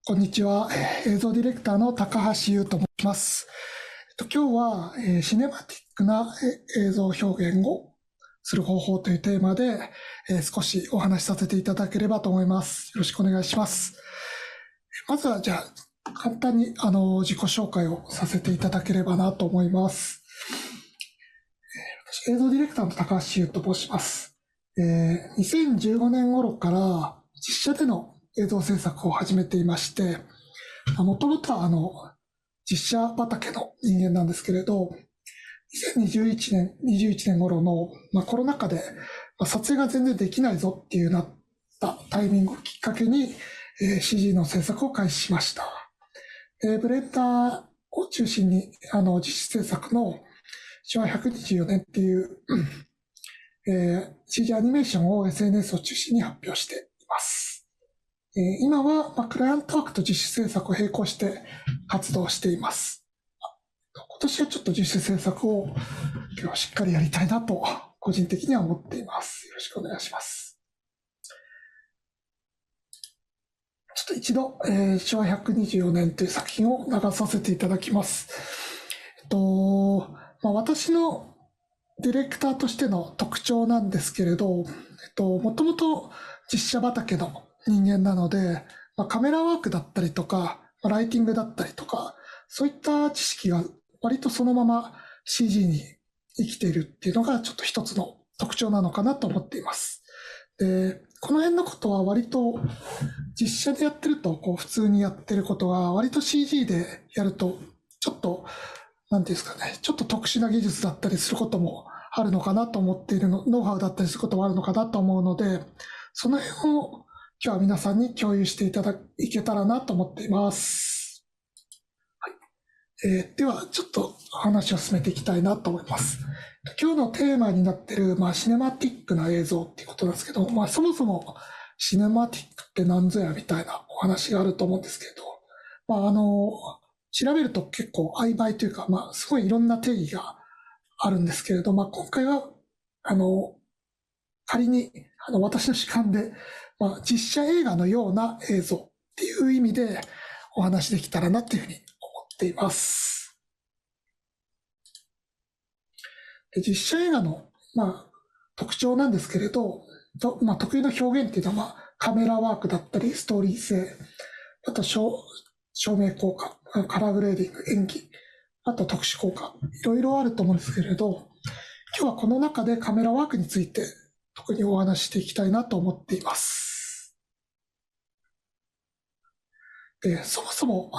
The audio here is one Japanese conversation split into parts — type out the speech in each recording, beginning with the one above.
こんにちは。映像ディレクターの高橋優と申します。今日は、シネマティックな映像表現をする方法というテーマで、少しお話しさせていただければと思います。よろしくお願いします。まずはじゃあ、簡単に自己紹介をさせていただければなと思います。私、映像ディレクターの高橋優と申します。2015年頃から実写での映像制作を始めていまして、もともとは実写畑の人間なんですけれど、2021年頃の、コロナ禍で、撮影が全然できないぞっていうなったタイミングをきっかけに、CG の制作を開始しました。ブレンダーを中心に実施制作の昭和124年っていう、CG アニメーションを SNS を中心に発表しています。今は、クライアントワークと自主制作を並行して活動しています。今年はちょっと自主制作を今日はしっかりやりたいなと個人的には思っています。よろしくお願いします。ちょっと一度、昭和124年という作品を流させていただきます。私のディレクターとしての特徴なんですけれど、もともと実写畑の人間なので、カメラワークだったりとか、ライティングだったりとか、そういった知識が割とそのまま CG に生きているっていうのがちょっと一つの特徴なのかなと思っています。で、この辺のことは割と実写でやってると普通にやってることが割と CG でやるとちょっとなんていうんですかね、ちょっと特殊な技術だったりすることもあるのかなと思っているノウハウだったりすることもあるのかなと思うので、その辺を今日は皆さんに共有していけたらなと思っています。はい。では、ちょっと話を進めていきたいなと思います。今日のテーマになっている、シネマティックな映像っていうことなんですけど、そもそもシネマティックって何ぞやみたいなお話があると思うんですけど、調べると結構曖昧というか、すごいいろんな定義があるんですけれど、今回は、仮に、私の主観で、実写映画のような映像っていう意味でお話できたらなっていうふうに思っています。で、実写映画の、特徴なんですけれど、特有の表現っていうのは、カメラワークだったり、ストーリー性、あと照明効果、カラーグレーディング、演技、あと特殊効果、いろいろあると思うんですけれど、今日はこの中でカメラワークについて特にお話ししていきたいなと思っています。で、そもそも、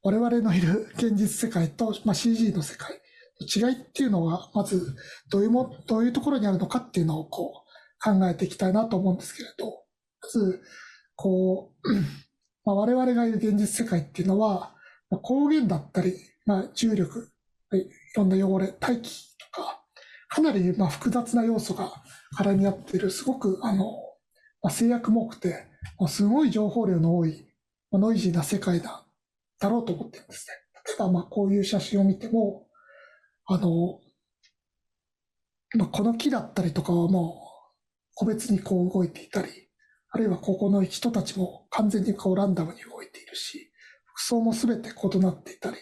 我々のいる現実世界と、CG の世界の違いっていうのは、まずどういうところにあるのかっていうのを考えていきたいなと思うんですけれど、まず、我々がいる現実世界っていうのは、光源だったり、重力、いろんな汚れ、大気とか、かなり複雑な要素が絡み合っている、すごく制約も多くて、すごい情報量の多い、ノイジーな世界だろうと思ってるんですね。例えばこういう写真を見ても、この木だったりとかはもう個別に動いていたり、あるいはここの人たちも完全にランダムに動いているし、服装も全て異なっていたり、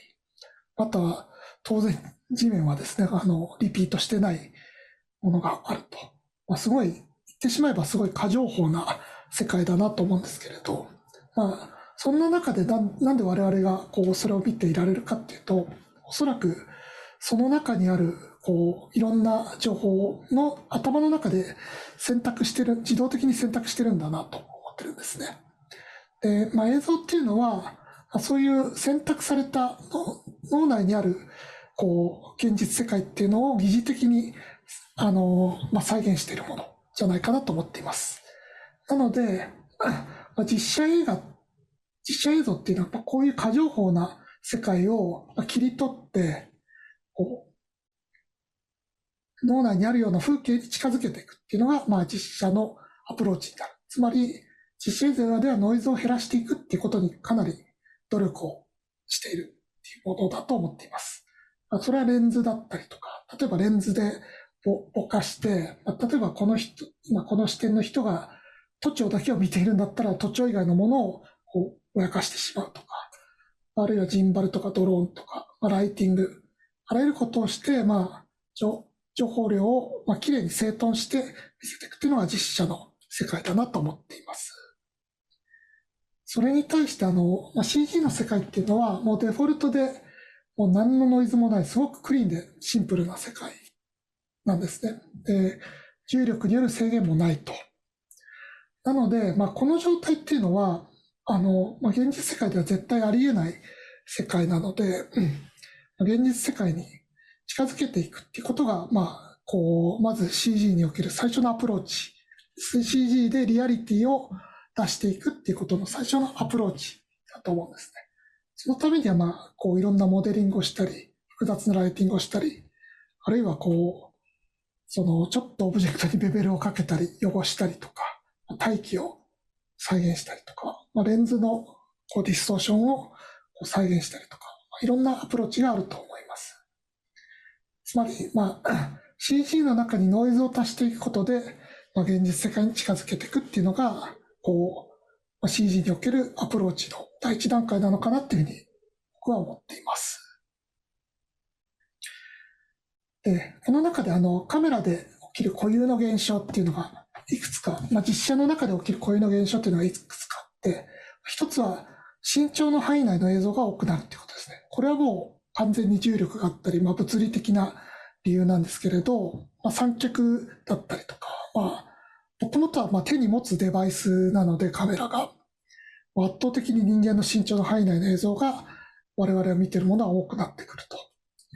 または当然地面はですね、リピートしてないものがあると。すごい、言ってしまえばすごい過剰法な世界だなと思うんですけれど、そんな中でなんで我々がそれを見ていられるかっていうと、おそらくその中にあるいろんな情報の頭の中で自動的に選択してるんだなと思ってるんですね。で、映像っていうのは、そういう選択された脳内にある現実世界っていうのを疑似的に再現しているものじゃないかなと思っています。なので、実写映像っていうのはこういう過剰法な世界を切り取って脳内にあるような風景に近づけていくっていうのが、実写のアプローチになる。つまり、実写映像ではノイズを減らしていくっていうことにかなり努力をしているっていうものだと思っています。それはレンズだったりとか、例えばレンズでぼかして、例えば今この視点の人が都庁だけを見ているんだったら、都庁以外のものをこうぼやかしてしまうとか、あるいはジンバルとかドローンとか、ライティング、あらゆることをして、情報量をきれいに整頓して見せていくというのが実写の世界だなと思っています。それに対してCG の世界っていうのはもうデフォルトでもう何のノイズもないすごくクリーンでシンプルな世界なんですね。で、重力による制限もないと。なので、この状態っていうのは現実世界では絶対ありえない世界なので、現実世界に近づけていくっていうことが、まず CG における最初のアプローチ。CG でリアリティを出していくっていうことの最初のアプローチだと思うんですね。そのためにはいろんなモデリングをしたり、複雑なライティングをしたり、あるいはちょっとオブジェクトにベベルをかけたり、汚したりとか、大気を再現したりとか、レンズのディストーションを再現したりとか、いろんなアプローチがあると思います。つまり、CG の中にノイズを足していくことで、現実世界に近づけていくっていうのが、CG におけるアプローチの第一段階なのかなっていうふうに僕は思っています。で、この中でカメラで起きる固有の現象っていうのがいくつか、実写の中で起きる固有の現象っていうのがいくつかあって、一つは身長の範囲内の映像が多くなるっていうことですね。これはもう完全に重力があったり、物理的な理由なんですけれど、三脚だったりとか、もともとは手に持つデバイスなのでカメラが圧倒的に人間の身長の範囲内の映像が我々が見ているものは多くなってくるとい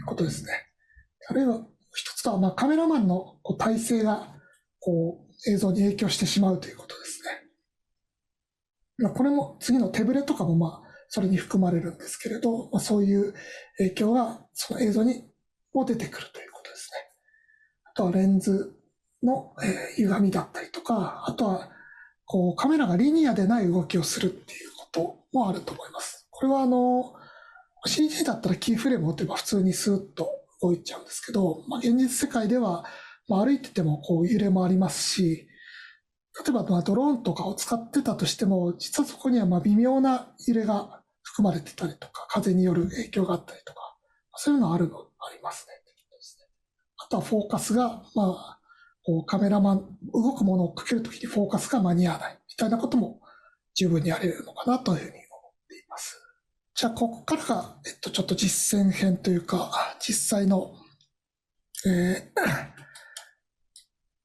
うことですね。あるいは一つはカメラマンの体勢が映像に影響してしまうということですね。これも次の手ぶれとかもそれに含まれるんですけれど、そういう影響がその映像にも出てくるということですね。あとはレンズの歪みだったりとか、あとはカメラがリニアでない動きをするっていうこともあると思います。これはCG だったらキーフレームを打てば普通にスーッと動いちゃうんですけど、現実世界では歩いてても揺れもありますし、例えばドローンとかを使ってたとしても、実はそこには微妙な揺れが含まれてたりとか、風による影響があったりとか、そういうのありますね。あとはフォーカスが、カメラマン、動くものをかけるときにフォーカスが間に合わないみたいなことも十分にあり得るのかなというふうに思っています。じゃあ、ここからが、ちょっと実践編というか、実際の、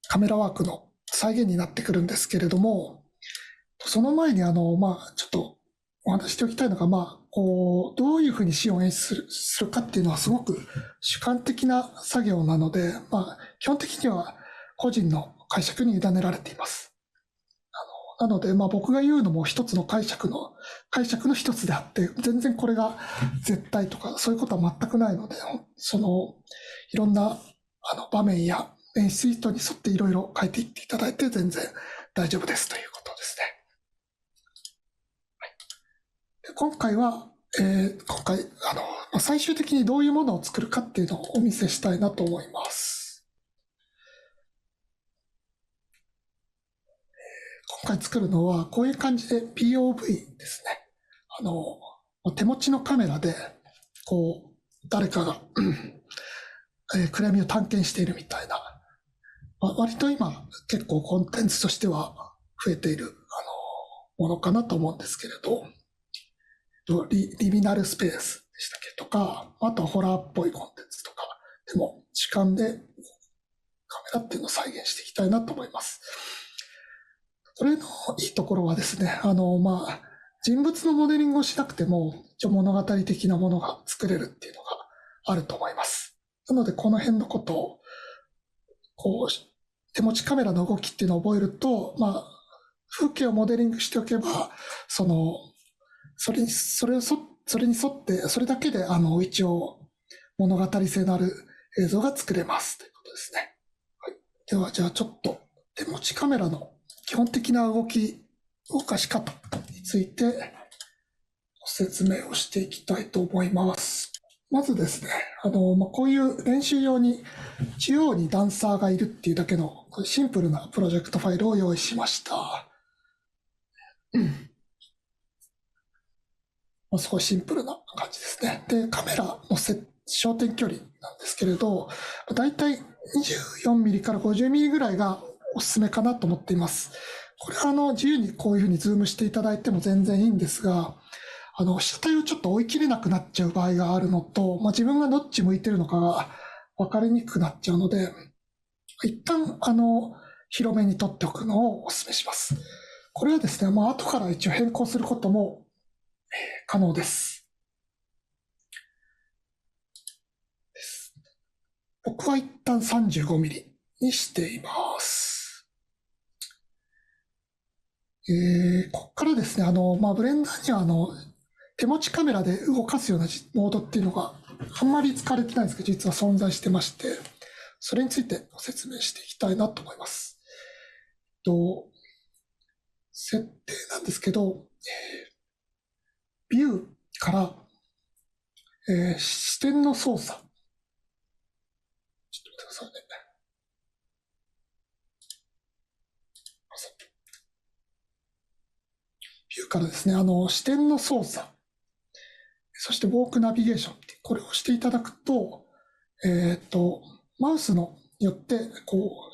カメラワークの再現になってくるんですけれども、その前にちょっとお話しておきたいのが、どういうふうにシーンを演出するかっていうのはすごく主観的な作業なので、基本的には個人の解釈に委ねられています。なので、僕が言うのも一つの解釈の一つであって、全然これが絶対とかそういうことは全くないので、いろんな場面や演出意図に沿っていろいろ変えていっていただいて全然大丈夫ですということですね。はい、で今回最終的にどういうものを作るかっていうのをお見せしたいなと思います。今回作るのはこういう感じで POV ですね。手持ちのカメラで誰かが暗闇を探検しているみたいな、割と今結構コンテンツとしては増えているものかなと思うんですけれど、リミナルスペースでしたっけとか、あとはホラーっぽいコンテンツとかでも主観でカメラっていうのを再現していきたいなと思います。それのいいところはですね、人物のモデリングをしなくても物語的なものが作れるっていうのがあると思います。なのでこの辺のことを手持ちカメラの動きっていうのを覚えると、風景をモデリングしておけば、それに沿って、それだけで一応物語性のある映像が作れますということですね。はい、ではじゃあちょっと手持ちカメラの基本的な動かし方についてご説明をしていきたいと思います。まずですね、こういう練習用に中央にダンサーがいるっていうだけのシンプルなプロジェクトファイルを用意しました。すごいシンプルな感じですね。で、カメラの焦点距離なんですけれど、だいたい24ミリから50ミリぐらいがおすすめかなと思っています。これは自由にこういうふうにズームしていただいても全然いいんですが、被写体をちょっと追い切れなくなっちゃう場合があるのと、自分がどっち向いてるのかが分かりにくくなっちゃうので、一旦広めに撮っておくのをお勧めします。これはですね、後から一応変更することも可能です。僕は一旦35ミリにしています。ここからですね、ブレンダーには手持ちカメラで動かすようなモードっていうのがあんまり使われてないんですけど、実は存在してまして、それについてご説明していきたいなと思います。設定なんですけど、ビューから、視点の操作。ちょっと待ってくださいね。ビューからですね、視点の操作、そしてウォークナビゲーション、これをしていただくと、マウスのよって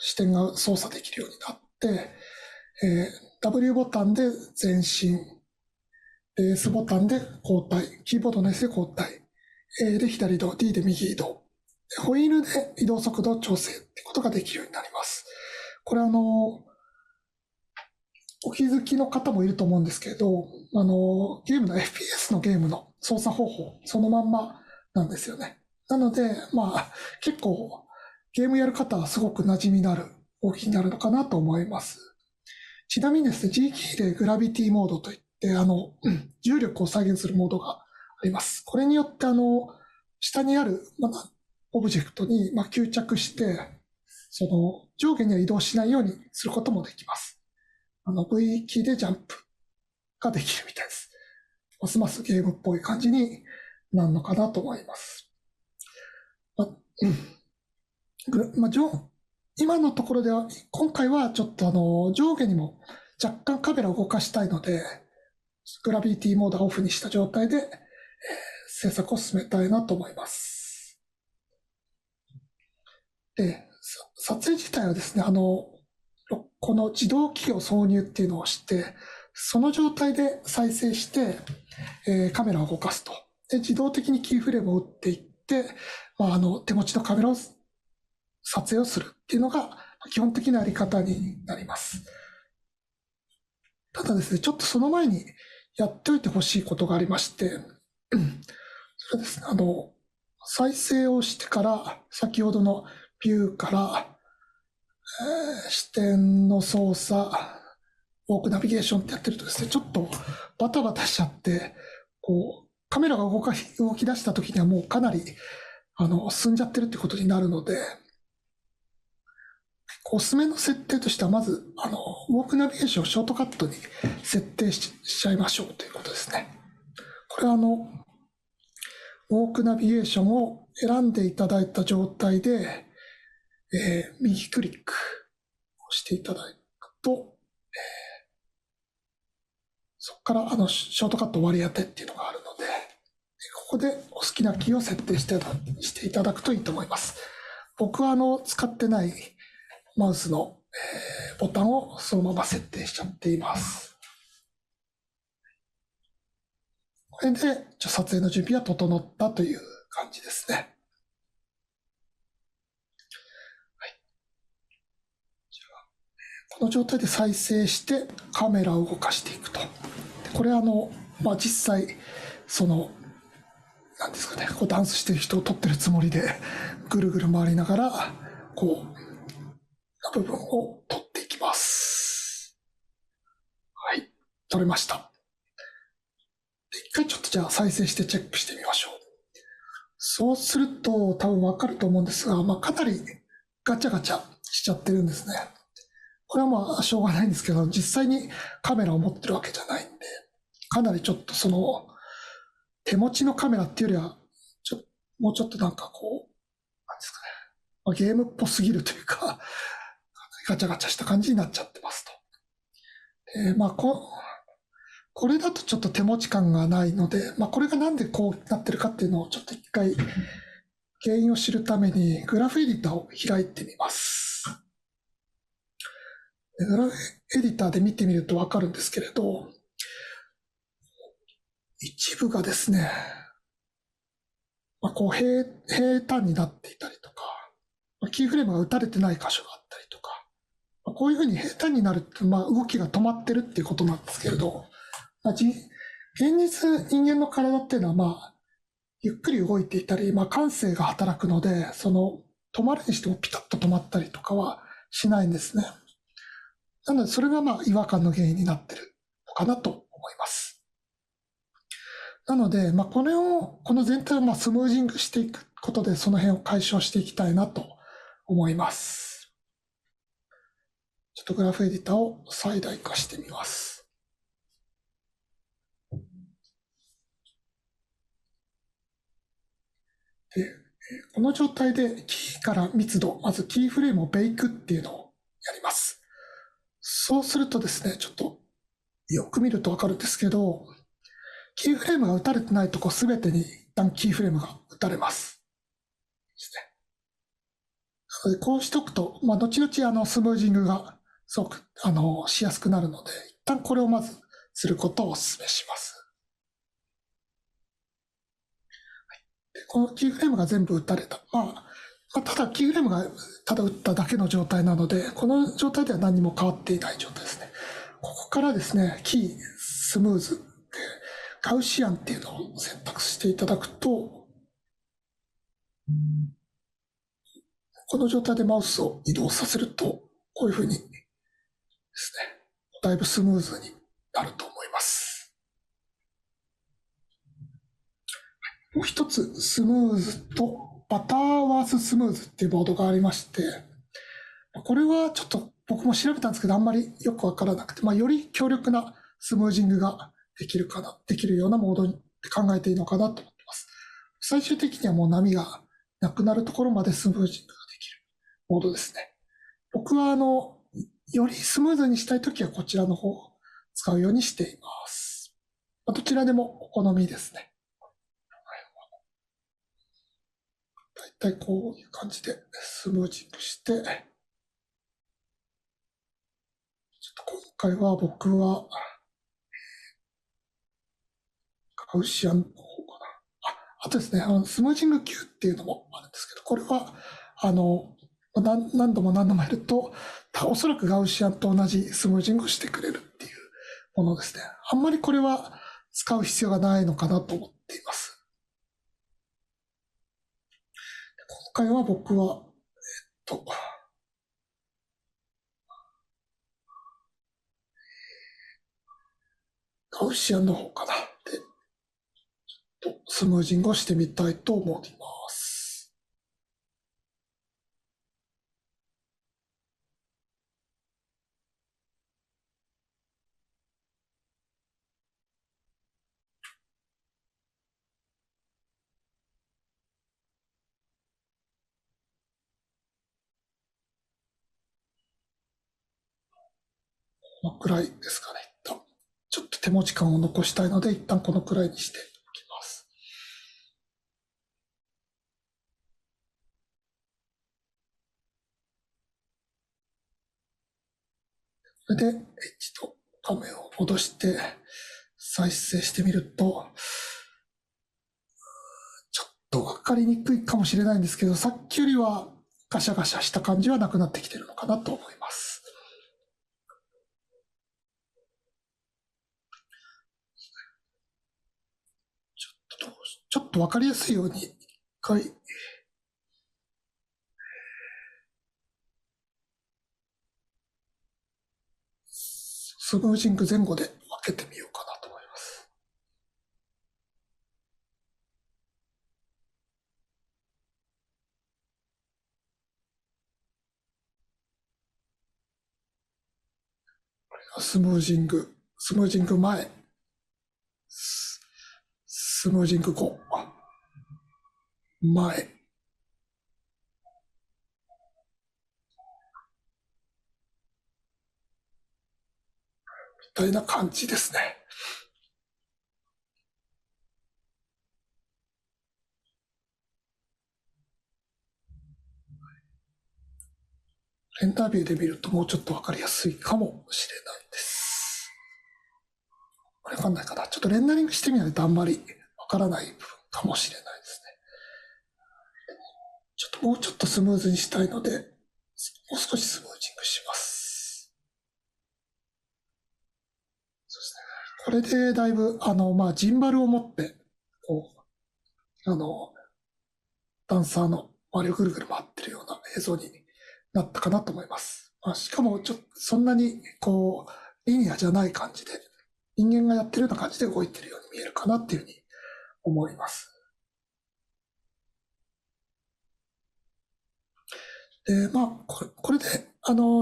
視点が操作できるようになって、W ボタンで前進、S ボタンで後退、キーボードの S で交代、A で左移動、D で右移動、ホイールで移動速度調整ってことができるようになります。これお気づきの方もいると思うんですけど、ゲームの FPS のゲームの操作方法、そのまんまなんですよね。なので、結構、ゲームやる方はすごく馴染みのある動きになるのかなと思います。ちなみにですね、G キーでグラビティモードといって、重力を再現するモードがあります。これによって、下にある、オブジェクトに、吸着して、上下には移動しないようにすることもできます。V キーでジャンプができるみたいです。ますますゲームっぽい感じになるのかなと思います。今のところでは、今回はちょっと上下にも若干カメラを動かしたいので、グラビティモードをオフにした状態で、制作を進めたいなと思います。で、撮影自体はですね、この自動起動挿入っていうのをして、その状態で再生して、カメラを動かすと。で、自動的にキーフレームを打っていって、手持ちのカメラを撮影をするっていうのが基本的なやり方になります。ただですね、ちょっとその前にやっておいてほしいことがありまして、それですね、再生をしてから、先ほどのビューから、視点の操作、ウォークナビゲーションってやってるとですね、ちょっとバタバタしちゃって、カメラが動き出した時にはもうかなり、進んじゃってるってことになるので、おすすめの設定としては、まず、ウォークナビゲーションをショートカットに設定しちゃいましょうということですね。これはウォークナビゲーションを選んでいただいた状態で、右クリックをしていただくと、そこからショートカット割り当てっていうのがあるので、ここでお好きなキーを設定していただくといいと思います。僕は使ってないマウスの、ボタンをそのまま設定しちゃっています。これで撮影の準備は整ったという感じですね。はい、じゃあこの状態で再生してカメラを動かしていくと。これ実際なんですかね、ダンスしてる人を撮ってるつもりでぐるぐる回りながら部分を撮っていきます。はい、撮れました。一回ちょっとじゃあ再生してチェックしてみましょう。そうすると多分わかると思うんですが、かなりガチャガチャしちゃってるんですね。これはしょうがないんですけど、実際にカメラを持ってるわけじゃないんで、かなりちょっと手持ちのカメラっていうよりは、もうちょっとなんですかね、ゲームっぽすぎるというか、ガチャガチャした感じになっちゃってますと。これだとちょっと手持ち感がないので、これがなんでこうなってるかっていうのをちょっと一回原因を知るためにグラフエディターを開いてみます。グラフエディターで見てみるとわかるんですけれど、一部がですね、こう平坦になっていたりとか、キーフレームが打たれてない箇所があったりとか、こういうふうに平坦になるって、動きが止まってるっていうことなんですけれど、現実人間の体っていうのはゆっくり動いていたり、感性が働くので、止まるにしてもピタッと止まったりとかはしないんですね。なので、それが違和感の原因になってるのかなと思います。なので、この全体をスムージングしていくことで、その辺を解消していきたいなと思います。ちょっとグラフエディターを最大化してみます。で、この状態でキーから密度、まずキーフレームをベイクっていうのをやります。そうするとですね、ちょっとよく見るとわかるんですけど、キーフレームが打たれてないとこすべてに一旦キーフレームが打たれます。ですね。なのでこうしておくと、後々スムージングがすごくしやすくなるので、一旦これをまずすることをお勧めします。でこのキーフレームが全部打たれた。ただキーフレームがただ打っただけの状態なので、この状態では何も変わっていない状態ですね。ここからですね、キー、スムーズ、ガウシアンっていうのを選択していただくと、この状態でマウスを移動させると、こういうふうにですね、だいぶスムーズになると思います。もう一つ、スムーズとバターワーススムーズっていうボードがありまして、これはちょっと僕も調べたんですけど、あんまりよくわからなくて、より強力なスムージングができるようなモードに考えていいのかなと思ってます。最終的にはもう波がなくなるところまでスムージングができるモードですね。僕はよりスムーズにしたいときはこちらの方を使うようにしています。どちらでもお好みですね。だいたいこういう感じでスムージングして、ちょっと今回は僕はガウシアンの方かな。あとですね、スムージング Q っていうのもあるんですけど、これは、何度も何度もやると、おそらくガウシアンと同じスムージングをしてくれるっていうものですね。あんまりこれは使う必要がないのかなと思っています。今回は僕は、ガウシアンの方かな。で、スムージングをしてみたいと思います。このくらいですかね。一旦ちょっと手持ち感を残したいので、一旦このくらいにしておきます。それで、一度画面を戻して再生してみると、ちょっとわかりにくいかもしれないんですけど、さっきよりはガシャガシャした感じはなくなってきてるのかなと思います。ちょっとわかりやすいように、一回、スムージング前後で分けてみようかなと思います。スムージング前、スムージング後、前、みたいな感じですね。レンダービューで見るともうちょっとわかりやすいかもしれないです。わかんないかな。ちょっとレンダリングしてみないとあんまりわからない部分かもしれないですね。ちょっともうちょっとスムーズにしたいので、もう少しスムージングします。そうですね。これでだいぶ、ジンバルを持って、こう、ダンサーの周りをぐるぐる回ってるような映像になったかなと思います。しかも、そんなに、リニアじゃない感じで、人間がやってるような感じで動いてるように見えるかなっていうふうに思います。で、これで、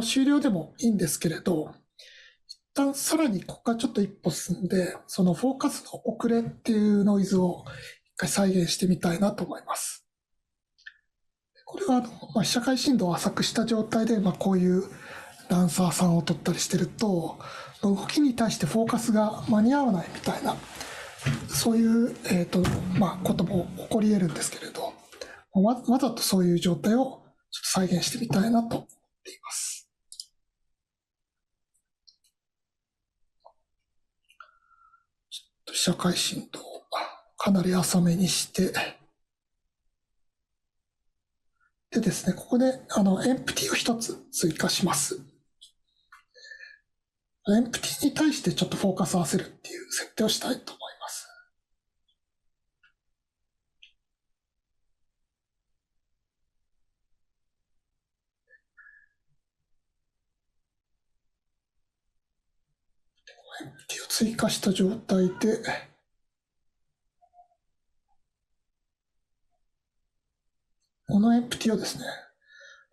終了でもいいんですけれど、一旦さらにここからちょっと一歩進んで、そのフォーカスの遅れっていうノイズを一回再現してみたいなと思います。これは、被写界深度を浅くした状態で、こういうダンサーさんを撮ったりしてると、動きに対してフォーカスが間に合わないみたいな、そういう、ことも起こり得るんですけれど、わざとそういう状態をちょっと再現してみたいなと思っています。社会深度をかなり浅めにして、でですね、ここでエンプティを一つ追加します。エンプティに対してちょっとフォーカス合わせるっていう設定をしたいと思います。エンプティを追加した状態で、このエンプティをですね、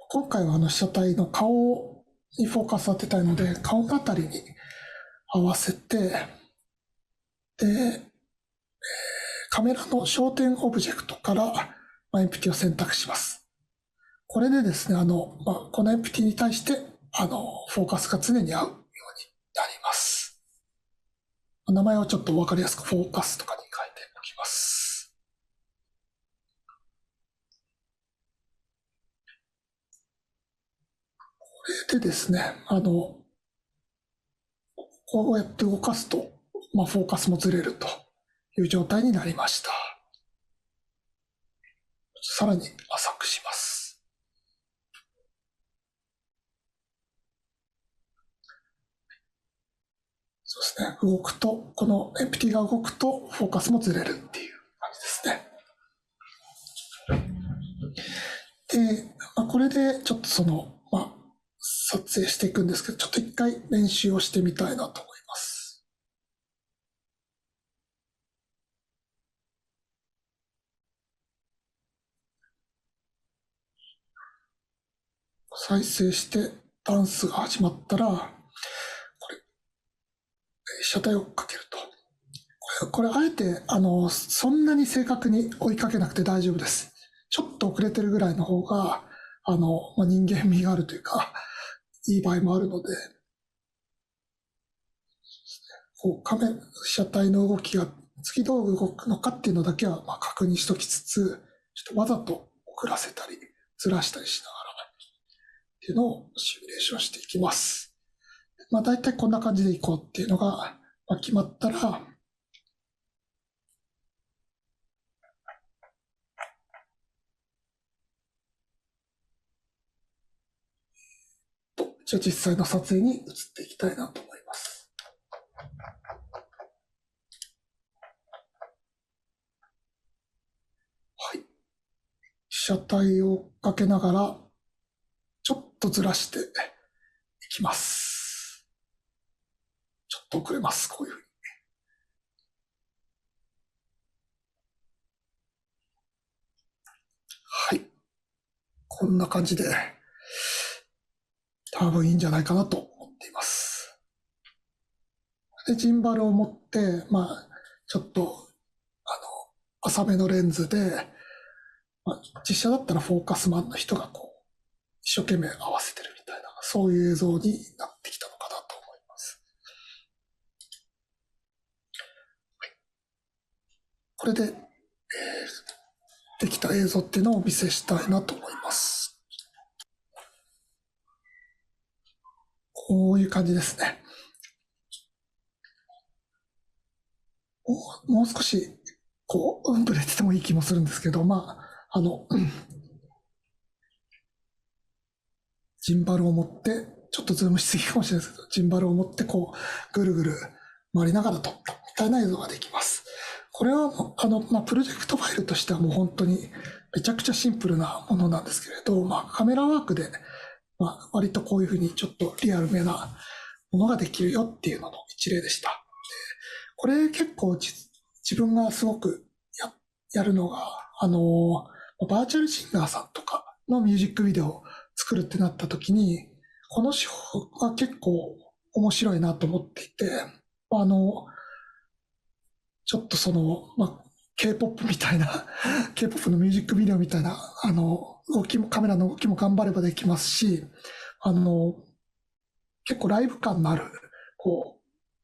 今回は被写体の顔にフォーカス当てたいので、顔のあたりに合わせて、で、カメラの焦点オブジェクトからエンプティを選択します。これでですね、このエンプティに対して、フォーカスが常に合うようになります。名前をちょっとわかりやすくフォーカスとかに変えておきます。これでですね、こうやって動かすと、フォーカスもずれるという状態になりました。さらに浅くします。そうですね。動くと、このエンプティが動くと、フォーカスもずれるっていう感じですね。で、これでちょっと撮影していくんですけど、ちょっと一回練習をしてみたいなと思います。再生してダンスが始まったら、これ、被写体をかけると。これあえて、そんなに正確に追いかけなくて大丈夫です。ちょっと遅れてるぐらいの方が、人間味があるというか、いい場合もあるので、被写体の動きが次どう動くのかっていうのだけは確認しときつつ、ちょっとわざと遅らせたり、ずらしたりしながらっていうのをシミュレーションしていきます。大体こんな感じでいこうっていうのが決まったら、じゃあ実際の撮影に移っていきたいなと思います。はい。被写体をかけながら、ちょっとずらしていきます。ちょっと遅れます、こういうふうに。はい。こんな感じで、多分いいんじゃないかなと思っています。で、ジンバルを持って、ちょっと、浅めのレンズで、実写だったらフォーカスマンの人が一生懸命合わせてるみたいな、そういう映像になってきたのかなと思います。はい、これで、できた映像っていうのをお見せしたいなと思います。こういう感じですね。もう少し、ぶれててもいい気もするんですけど、ジンバルを持って、ちょっとズームしすぎかもしれないですけど、ジンバルを持って、ぐるぐる回りながら撮ったみたいな映像ができます。これは、プロジェクトファイルとしてはもう本当にめちゃくちゃシンプルなものなんですけれど、カメラワークで、割とこういうふうにちょっとリアルめなものができるよっていうのの一例でした。これ結構自分がすごくやるのが、バーチャルシンガーさんとかのミュージックビデオを作るってなった時に、この手法は結構面白いなと思っていて、ちょっとK-POP みたいな、K-POP のミュージックビデオみたいな、カメラの動きも頑張ればできますし、結構ライブ感のある、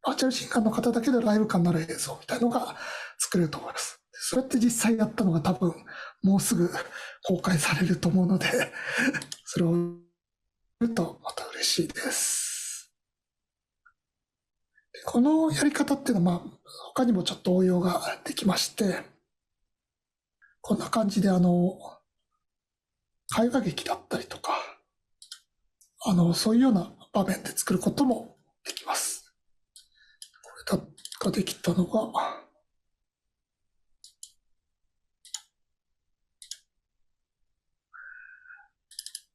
バーチャルシンガーの方だけでライブ感のある映像みたいなのが作れると思います。それって実際やったのが多分、もうすぐ公開されると思うので、それを見るとまた嬉しいです。このやり方っていうのは、他にもちょっと応用ができまして、こんな感じで会話劇だったりとか、そういうような場面で作ることもできます。これができたのが、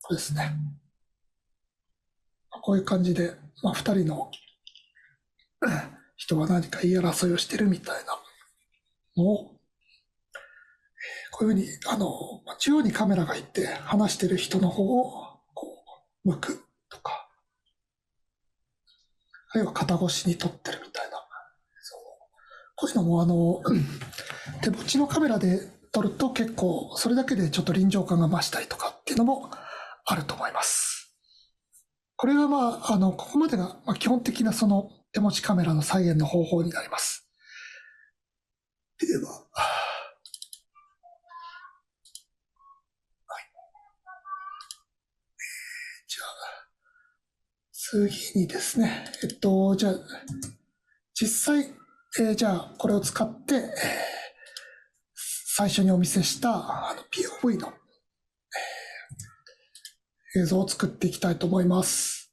これですね。こういう感じで、二人の人が何か言い争いをしてるみたいなのを、こういうふうに、中央にカメラがいて話してる人の方を向くとか、あるいは肩越しに撮ってるみたいな。こういうのも手持ちのカメラで撮ると結構それだけでちょっと臨場感が増したりとかっていうのもあると思います。これがここまでが基本的なその手持ちカメラの再現の方法になります。では、じゃあ、次にですね、じゃあ、実際、じゃあ、これを使って、最初にお見せしたPOV の映像を作っていきたいと思います。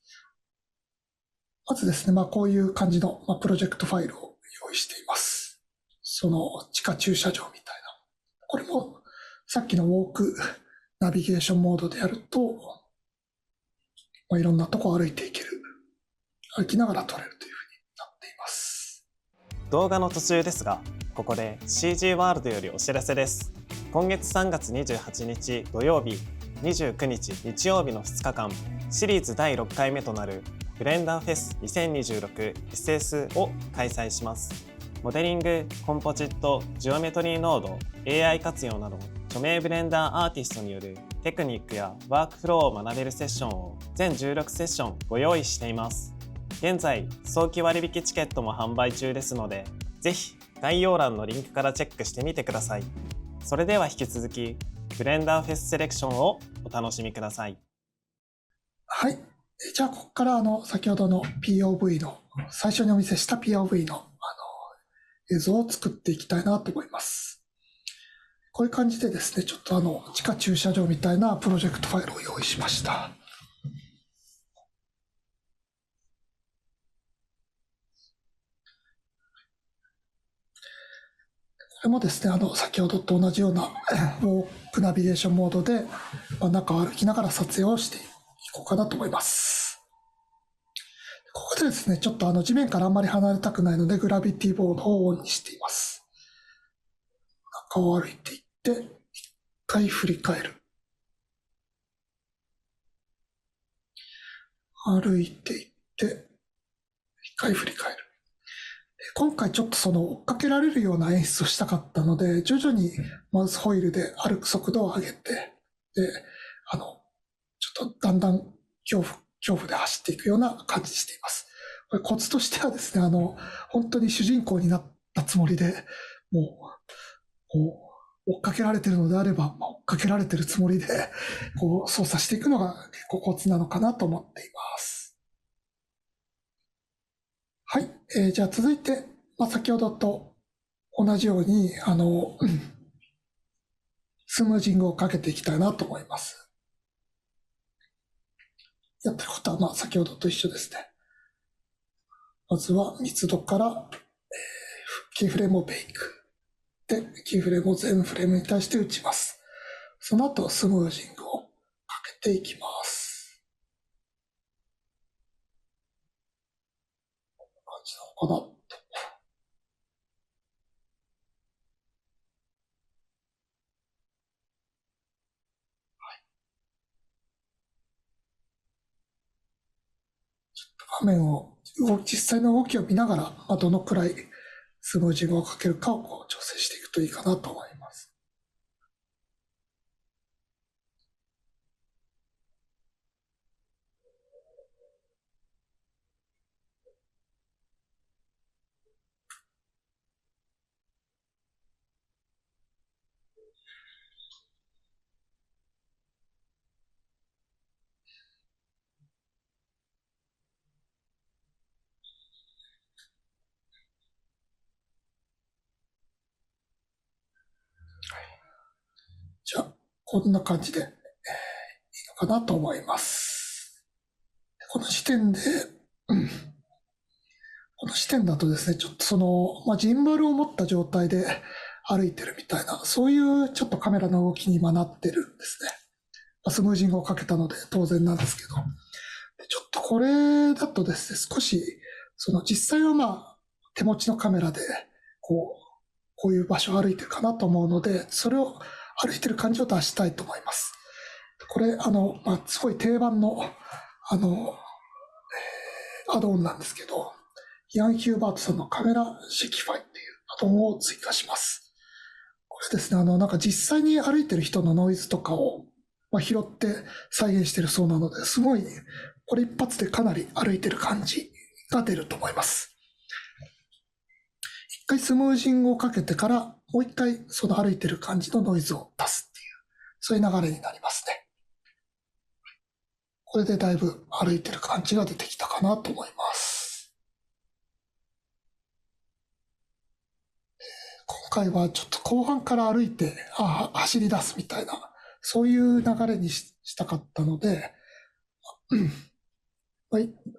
まずですね、こういう感じのプロジェクトファイルを用意しています。その地下駐車場みたいな。これもさっきのウォークナビゲーションモードでやると、いろんなとこ歩いていける。歩きながら撮れるというふうになっています。動画の途中ですが、ここで CG ワールドよりお知らせです。今月3月28日土曜日、29日日曜日の2日間、シリーズ第6回目となるブレンダーフェス 2026SS を開催します。モデリング、コンポジット、ジオメトリーノード、AI 活用など、著名ブレンダーアーティストによるテクニックやワークフローを学べるセッションを全16セッションご用意しています。現在、早期割引チケットも販売中ですので、ぜひ概要欄のリンクからチェックしてみてください。それでは引き続き、ブレンダーフェスセレクションをお楽しみください。はい。じゃあ、ここから先ほどの POV の、最初にお見せした POV の映像を作っていきたいなと思います。こういう感じでですね、ちょっと地下駐車場みたいなプロジェクトファイルを用意しました。これもですね、先ほどと同じようなウォークナビゲーションモードで、中を歩きながら撮影をしていこうかなと思います。ここでですね、ちょっと地面からあんまり離れたくないので、グラビティボードをオンにしています。中を歩いていって、一回振り返る。歩いていって、一回振り返る。今回ちょっと追っかけられるような演出をしたかったので、徐々にマウスホイールで歩く速度を上げて、で、ちょっとだんだん恐怖で走っていくような感じにしています。これコツとしてはですね、本当に主人公になったつもりで、もう、追っかけられてるのであれば、追っかけられてるつもりで、操作していくのが結構コツなのかなと思っています。じゃあ続いて、先ほどと同じように、スムージングをかけていきたいなと思います。やってることは、先ほどと一緒ですね。まずは密度から、キーフレームをベイク。で、キーフレームを全フレームに対して打ちます。その後、スムージングをかけていきます。こんな感じなのかな。画面を、実際の動きを見ながら、どのくらいスムージングをかけるかを調整していくといいかなと思います。じゃあ、こんな感じで、いいのかなと思います。この時点で、この視点だとですね、ちょっとジンバルを持った状態で歩いてるみたいな、そういうちょっとカメラの動きに今なってるんですね。スムージングをかけたので当然なんですけど。ちょっとこれだとですね、少し、実際は手持ちのカメラで、こういう場所を歩いてるかなと思うので、それを歩いてる感じを出したいと思います。これ、すごい定番の、アドオンなんですけど、イアン・ヒューバートさんのカメラシェキファイっていうアドオンを追加します。これですね、なんか実際に歩いてる人のノイズとかを、拾って再現してるそうなので、すごい、これ一発でかなり歩いてる感じが出ると思います。一回スムージングをかけてから、もう一回その歩いてる感じのノイズを足すっていう、そういう流れになりますね。これでだいぶ歩いてる感じが出てきたかなと思います。今回はちょっと後半から歩いて、走り出すみたいな、そういう流れにしたかったので、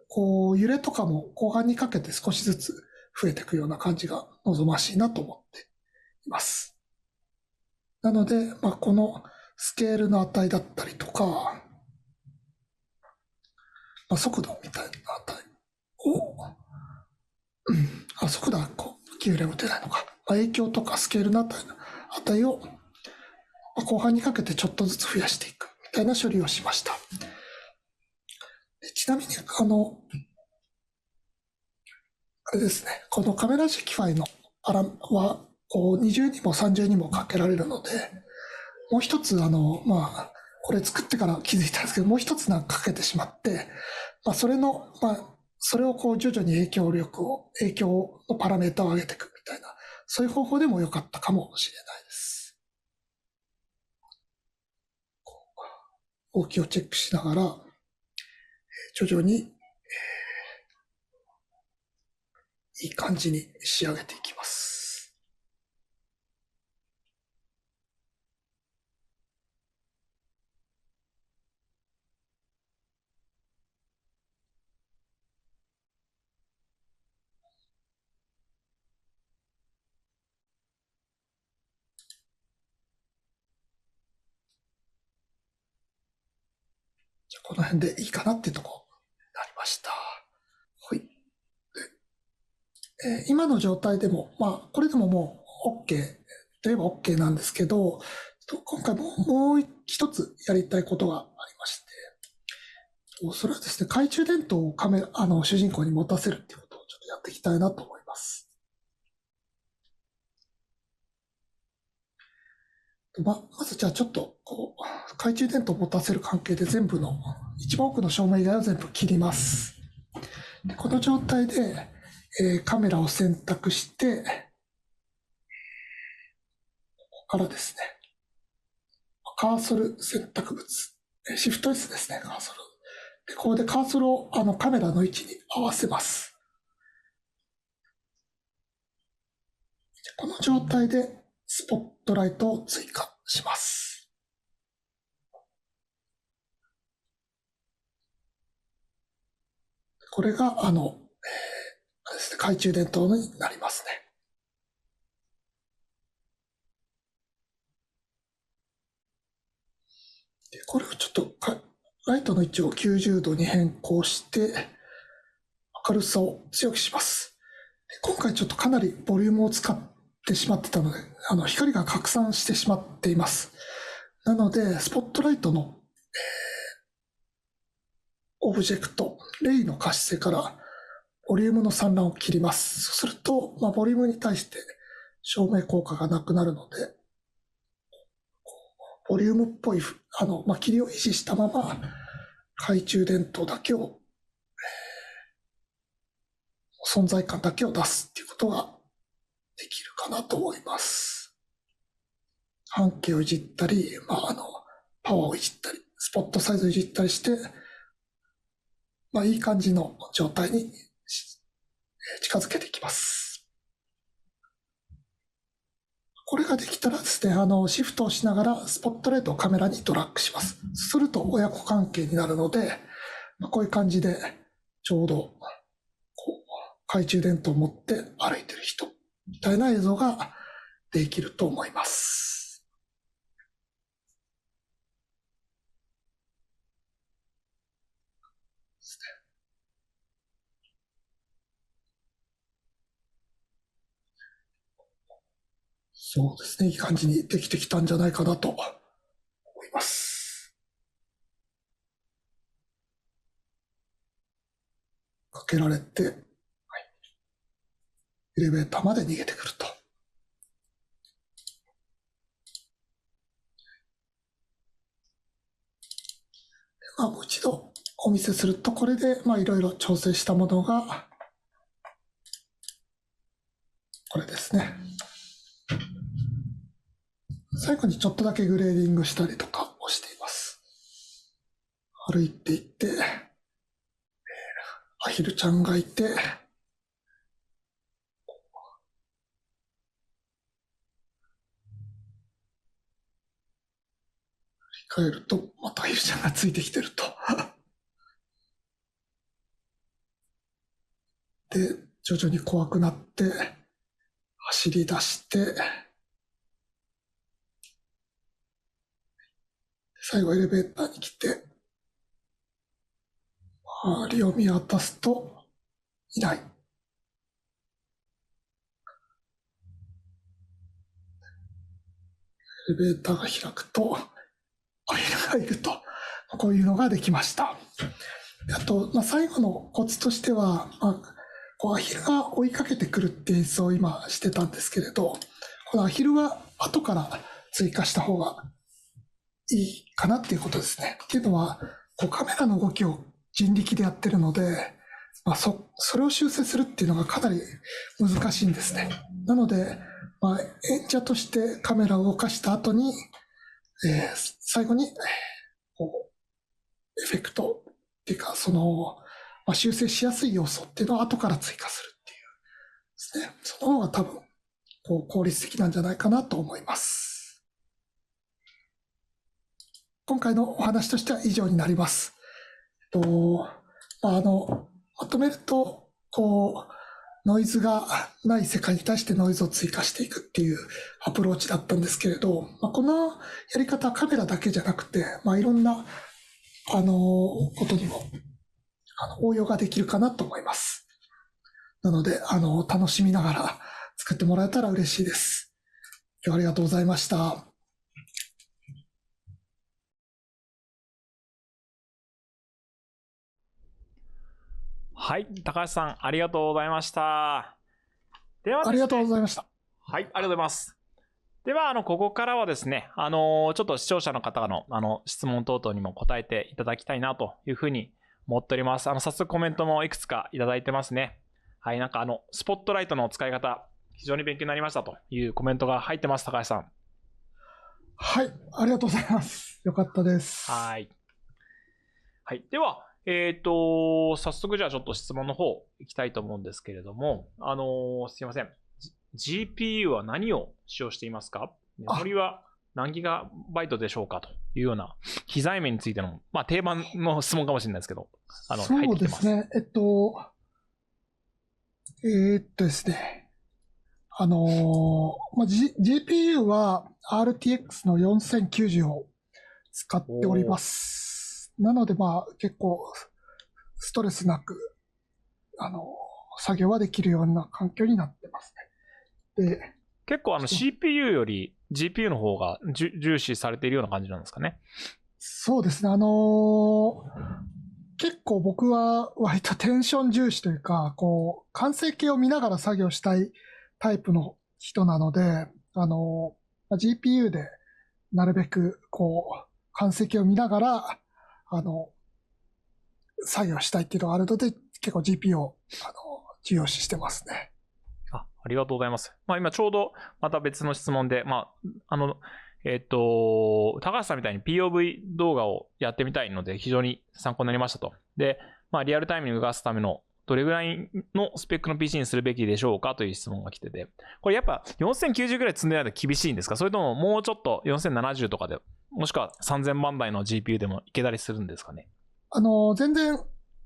こう揺れとかも後半にかけて少しずつ増えていくような感じが望ましいなと思っています。なので、このスケールの値だったりとか、速度みたいな値を、速度はキーフレーム出ないのか、影響とかスケールの値を後半にかけてちょっとずつ増やしていくみたいな処理をしました。ちなみに、あれですね、このカメラシェキファイのアラは、二重にも三重にもかけられるので、もう一つ、これ作ってから気づいたんですけど、もう一つなんかかけてしまって、それを徐々に影響のパラメータを上げていくみたいな、そういう方法でも良かったかもしれないです。動きをチェックしながら、徐々に、いい感じに仕上げていきます。じゃあこの辺でいいかなっていうところになりました。はい。今の状態でも、これでももう OK といえば OK なんですけど、今回もう一つやりたいことがありまして、それはですね、懐中電灯を主人公に持たせるっていうことをちょっとやっていきたいなと思います。まずじゃあちょっと懐中電灯を持たせる関係で全部の一番奥の照明以外を全部切ります。でこの状態で、カメラを選択して、ここからですね、カーソル選択物、シフト S ですね、カーソル。でここでカーソルをカメラの位置に合わせます。この状態でスポットライトを追加します。これがですね、懐中電灯になりますね。でこれをちょっとライトの位置を90度に変更して明るさを強くします。で今回ちょっとかなりボリュームを使ってしまってたので、光が拡散してしまっています。なのでスポットライトの、オブジェクトレイの可視性からボリュームの散乱を切ります。そうすると、ボリュームに対して照明効果がなくなるので、ボリュームっぽい霧を維持したまま懐中電灯だけを、存在感だけを出すっていうことができるかなと思います。半径をいじったり、パワーをいじったり、スポットサイズをいじったりして、いい感じの状態に近づけていきます。これができたらですね、シフトをしながらスポットライトをカメラにドラッグします。すると親子関係になるので、こういう感じでちょうど懐中電灯を持って歩いてる人みたいな映像ができると思います。そうですね、いい感じにできてきたんじゃないかなと思います。かけられて、エレベーターまで逃げてくると。もう一度お見せすると、これでいろいろ調整したものが、これですね。最後にちょっとだけグレーディングしたりとかをしています。歩いていって、アヒルちゃんがいて、振り返ると、またアヒルちゃんがついてきてると。で、徐々に怖くなって、走り出して、最後エレベーターに来て、周りを見渡すと、いない。エレベーターが開くと、アヒルがいると、こういうのができました。あと、最後のコツとしては、アヒルが追いかけてくるって演出を今してたんですけれど、このアヒルは後から追加した方がいいかなっていうことですね。っていうのは、カメラの動きを人力でやってるので、それを修正するっていうのがかなり難しいんですね。なので、演者としてカメラを動かした後に、最後に、エフェクトっていうか、修正しやすい要素っていうのを後から追加するっていうですね。その方が多分、効率的なんじゃないかなと思います。今回のお話としては以上になります。まとめると、ノイズがない世界に対してノイズを追加していくっていうアプローチだったんですけれど、このやり方はカメラだけじゃなくて、いろんな、ことにも、応用ができるかなと思います。なので、楽しみながら作ってもらえたら嬉しいです。今日はありがとうございました。はい、高橋さん、ありがとうございました。ではですね、ありがとうございました。はい、ありがとうございます。では、ここからはですね、ちょっと視聴者の方の、質問等々にも答えていただきたいなというふうに思っております。早速コメントもいくつかいただいてますね。はい、スポットライトの使い方、非常に勉強になりましたというコメントが入ってます、高橋さん。はい、ありがとうございます。よかったです。はい。はい。では、早速じゃあちょっと質問の方行きたいと思うんですけれども、すいません。GPU は何を使用していますか？メモリは何ギガバイトでしょうかというような機材面についての、定番の質問かもしれないですけど、そうですね。ですね。GPU は RTX の4090を使っております。なので、結構ストレスなく、作業はできるような環境になってますね。で、結構CPU より GPU の方が重視されているような感じなんですかね。そうですね。結構僕は割とテンション重視というか、完成形を見ながら作業したいタイプの人なので、GPU でなるべく完成形を見ながら、作業したいっていうのがあるので、結構 GPU を重要視してますね。ありがとうございます。今ちょうどまた別の質問で、高橋さんみたいに POV 動画をやってみたいので非常に参考になりましたと。で、リアルタイムに動かすためのどれぐらいのスペックの PC にするべきでしょうかという質問が来てて、これやっぱ4090ぐらい積んでないと厳しいんですか？それとももうちょっと4070とかで、もしくは3000万台の GPU でもいけたりするんですかね？全然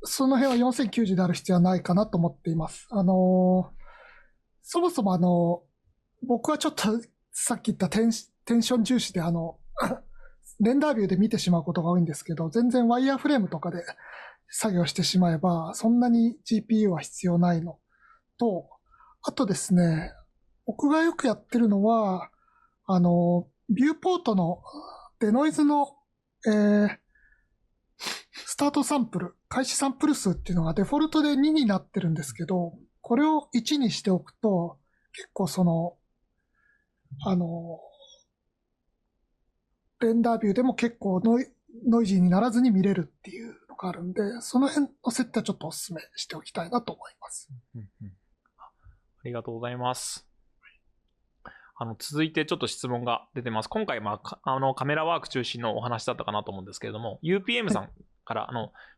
その辺は4090である必要はないかなと思っています。そもそも僕はちょっとさっき言ったテンション重視でレンダービューで見てしまうことが多いんですけど、全然ワイヤーフレームとかで作業してしまえば、そんなに GPU は必要ないのと、あとですね、僕がよくやってるのは、ビューポートのデノイズの、スタートサンプル、開始サンプル数っていうのがデフォルトで2になってるんですけど、これを1にしておくと、結構レンダービューでも結構ノイジーにならずに見れるっていうのがあるんで、その辺の設定はちょっとお勧めしておきたいなと思います。ありがとうございます。続いてちょっと質問が出てます。今回、カメラワーク中心のお話だったかなと思うんですけれども、UPM さんから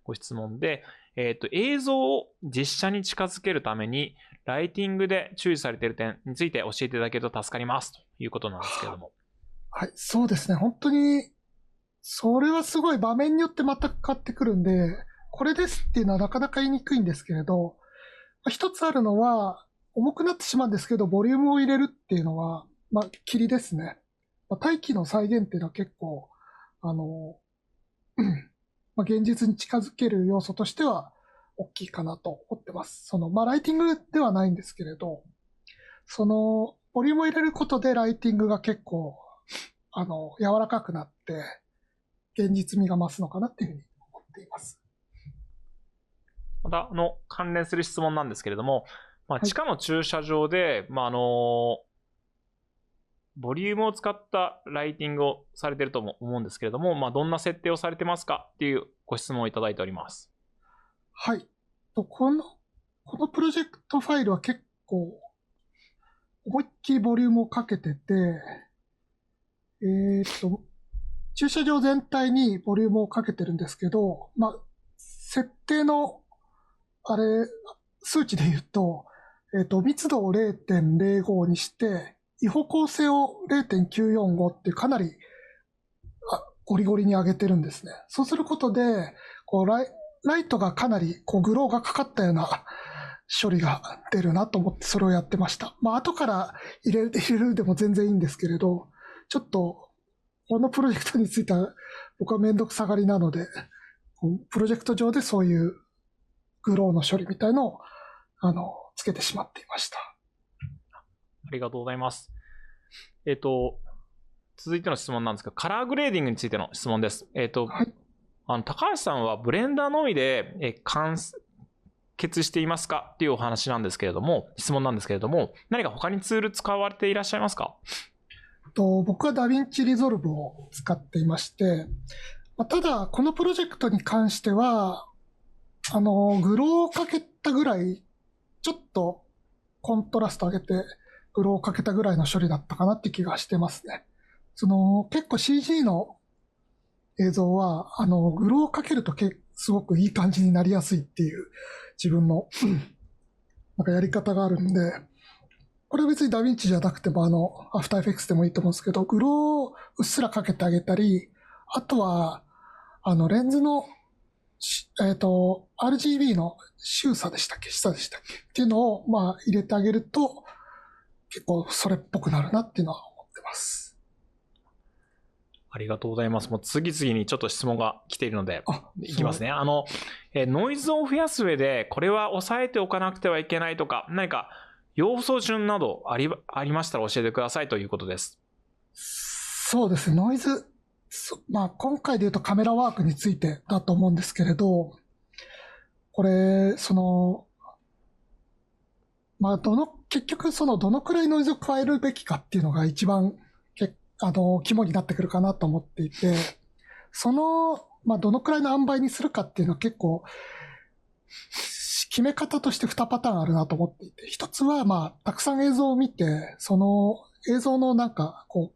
ご質問で、映像を実写に近づけるために、ライティングで注意されている点について教えていただけると助かりますということなんですけれども。はい、そうですね。本当に、それはすごい場面によって全く変わってくるんで、これですっていうのはなかなか言いにくいんですけれど、一つあるのは、重くなってしまうんですけど、ボリュームを入れるっていうのは、霧ですね。大気の再現っていうのは結構、現実に近づける要素としては大きいかなと思ってます。ライティングではないんですけれど、ボリュームを入れることでライティングが結構、柔らかくなって、現実味が増すのかなっていうふうに思っています。また、関連する質問なんですけれども、地下の駐車場で、ボリュームを使ったライティングをされていると思うんですけれども、どんな設定をされてますかっていうご質問をいただいております。はい。このプロジェクトファイルは結構、思いっきりボリュームをかけてて、駐車場全体にボリュームをかけてるんですけど、設定の、数値で言うと、密度を 0.05 にして、違歩構成を 0.945 ってかなりゴリゴリに上げてるんですね。そうすることで、ライトがかなりグローがかかったような処理が出るなと思ってそれをやってました。後から入れるでも全然いいんですけれど、ちょっとこのプロジェクトについては僕はめんどくさがりなので、プロジェクト上でそういうグローの処理みたいのをつけてしまっていました。ありがとうございます。続いての質問なんですけど、カラーグレーディングについての質問です。はい、高橋さんはブレンダーのみで完結していますかっていうお話なんですけれども、質問なんですけれども、何か他にツール使われていらっしゃいますか？僕はダヴィンチリゾルブを使っていまして、ただこのプロジェクトに関しては、グローをかけたぐらい、ちょっとコントラスト上げて、グローをかけたぐらいの処理だったかなって気がしてますね。結構 CG の映像は、グローをかけるとすごくいい感じになりやすいっていう自分のやり方があるんで、これは別にダヴィンチじゃなくてもアフターエフェクツでもいいと思うんですけど、グローをうっすらかけてあげたり、あとは、レンズの、RGB の周差でしたっけ下でしたっけっていうのを、入れてあげると、結構それっぽくなるなっていうのは思ってます。ありがとうございます。もう次々にちょっと質問が来ているので、いきますね。ノイズを増やす上で、これは抑えておかなくてはいけないとか、何か要素順などありましたら教えてくださいということです。そうですね。ノイズ、今回で言うとカメラワークについてだと思うんですけれど、これ、結局どのくらいノイズを加えるべきかっていうのが一番肝になってくるかなと思っていて、どのくらいの塩梅にするかっていうのは結構、決め方として2パターンあるなと思っていて、一つはたくさん映像を見て、その映像の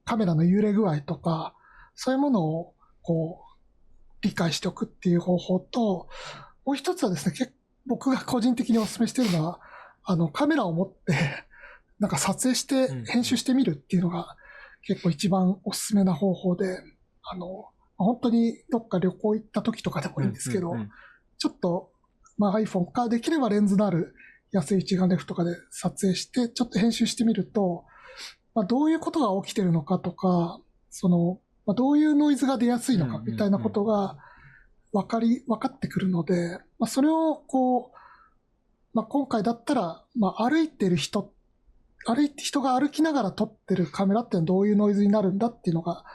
カメラの揺れ具合とか、そういうものを理解しておくっていう方法と、もう一つはですね、僕が個人的にお勧めしているのは、カメラを持って撮影して編集してみるっていうのが結構一番おすすめな方法で、本当にどっか旅行行った時とかでもいいんですけど、ちょっと、iPhone かできればレンズのある安い一眼レフとかで撮影してちょっと編集してみると、どういうことが起きてるのかとか、どういうノイズが出やすいのかみたいなことが分かってくるので、それを今回だったら、人が歩きながら撮ってるカメラってどういうノイズになるんだっていうのが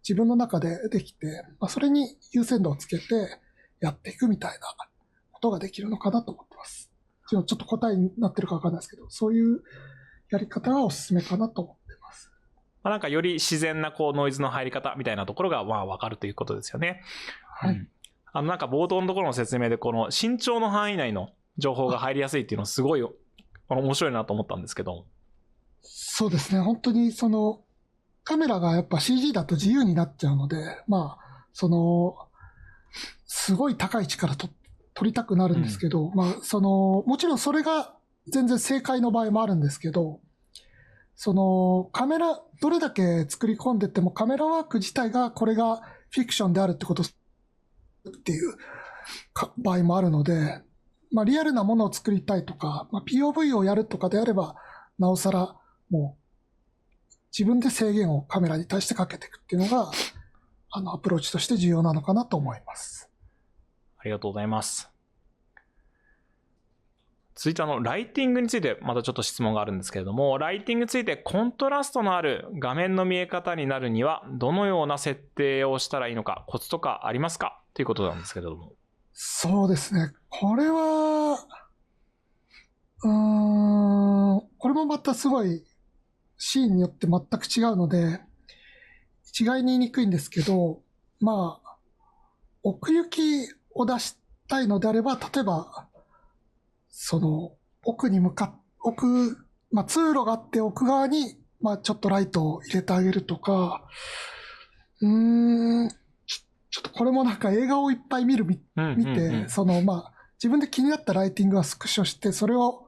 自分の中でできて、それに優先度をつけてやっていくみたいなことができるのかなと思ってます。ちょっと答えになってるか分かんないですけど、そういうやり方がおすすめかなと思ってます。なんかより自然なノイズの入り方みたいなところが分かるということですよね。はい。なんか冒頭のところの説明で身長の範囲内の情報が入りやすいっていうのはすごい面白いなと思ったんですけど。そうですね。本当にカメラがやっぱ CG だと自由になっちゃうので、すごい高い位置から撮りたくなるんですけど、もちろんそれが全然正解の場合もあるんですけど、カメラ、どれだけ作り込んでってもカメラワーク自体がこれがフィクションであるってことっていう場合もあるので、リアルなものを作りたいとか、POV をやるとかであれば、なおさらもう自分で制限をカメラに対してかけていくっていうのが、アプローチとして重要なのかなと思います。ありがとうございます。続いてライティングについてまたちょっと質問があるんですけれども、ライティングについてコントラストのある画面の見え方になるにはどのような設定をしたらいいのか、コツとかありますかということなんですけれども。そうですね。これは、これもまたすごいシーンによって全く違うので、一概に言いにくいんですけど、奥行きを出したいのであれば、例えば、奥に通路があって奥側に、ちょっとライトを入れてあげるとか、ちょっとこれも映画をいっぱい見て、自分で気になったライティングはスクショして、それを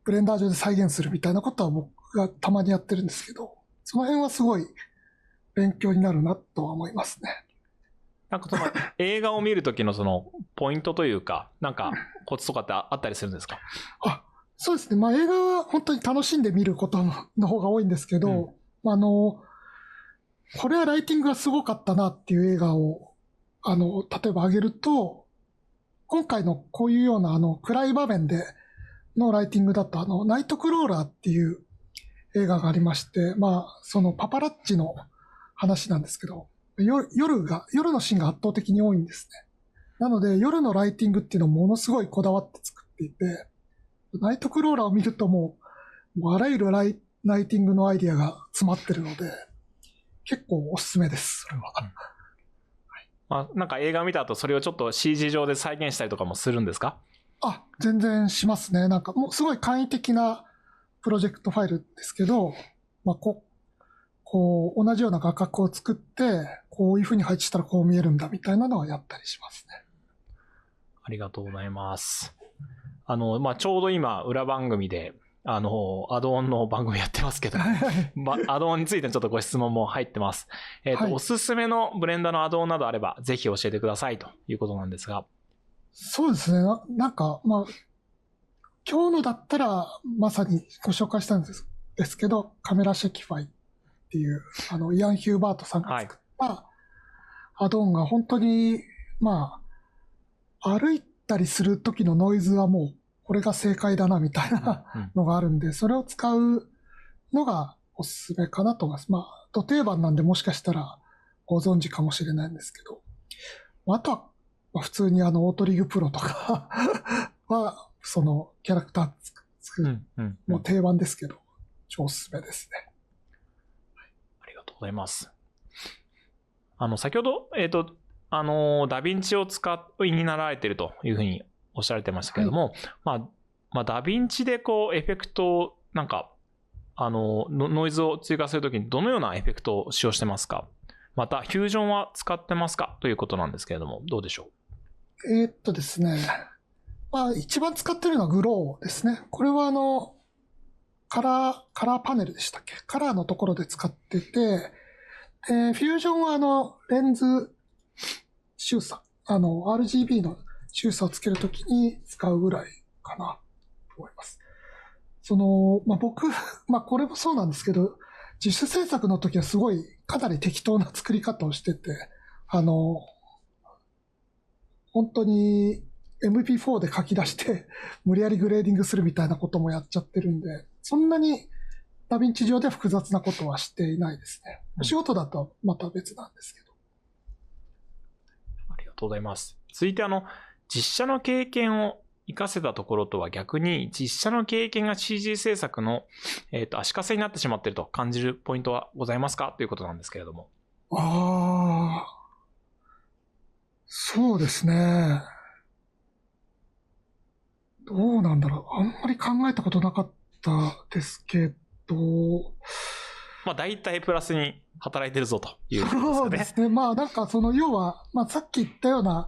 ブレンダー上で再現するみたいなことは僕がたまにやってるんですけど、その辺はすごい勉強になるなとは思いますね。なんか映画を見るときのポイントというか、なんかコツとかってあったりするんですか？そうですね。映画は本当に楽しんで見ることの方が多いんですけど、これはライティングがすごかったなっていう映画を、例えば挙げると、今回のこういうような暗い場面でのライティングだと、ナイトクローラーっていう映画がありまして、パパラッチの話なんですけど、夜のシーンが圧倒的に多いんですね。なので、夜のライティングっていうのをものすごいこだわって作っていて、ナイトクローラーを見るともうあらゆるライティングのアイディアが詰まってるので、結構おすすめです、それは。なんか映画を見た後、それをちょっと CG 上で再現したりとかもするんですか？全然しますね。なんかもうすごい簡易的なプロジェクトファイルですけど、同じような画角を作って、こういう風に配置したらこう見えるんだみたいなのはやったりしますね。ありがとうございます。ちょうど今、裏番組で、アドオンの番組やってますけど、アドオンについてのちょっとご質問も入ってます。はいおすすめのブレンダーのアドオンなどあれば、ぜひ教えてくださいということなんですが。そうですね。なんか、今日のだったら、まさにご紹介したんですけど、カメラシェキファイっていう、イアン・ヒューバートさんが作ったアドオンが本当に、歩いたりする時のノイズはもう、これが正解だなみたいなのがあるんで、それを使うのがおすすめかなと思います。ド定番なんでもしかしたらご存知かもしれないんですけど、あとは、普通にオートリグプロとかは、そのキャラクター作る、もう定番ですけど、超おすすめですね。ありがとうございます。先ほど、ダヴィンチをになられているというふうにおっしゃられてましたけれども、ダヴィンチでこうエフェクトをなんかノイズを追加するときにどのようなエフェクトを使用してますか？またフュージョンは使ってますかということなんですけれども、どうでしょう？ですね、一番使ってるのはグローですね。これはカラーパネルでしたっけ？カラーのところで使ってて、フュージョンはレンズ周差、RGB の周差をつけるときに使うぐらいかなと思います。僕、これもそうなんですけど、自主制作の時はすごいかなり適当な作り方をしてて、本当に MP4 で書き出して無理やりグレーディングするみたいなこともやっちゃってるんで、そんなにダヴィンチ上では複雑なことはしていないですね。お仕事だとまた別なんですけど。ありがとうございます。続いて実写の経験を活かせたところとは逆に、実写の経験が CG 制作の、足かせになってしまっていると感じるポイントはございますかということなんですけれども。そうですね。どうなんだろう。あんまり考えたことなかったですけど。大体プラスに働いてるぞということですかね。そうですね。なんか要は、さっき言ったような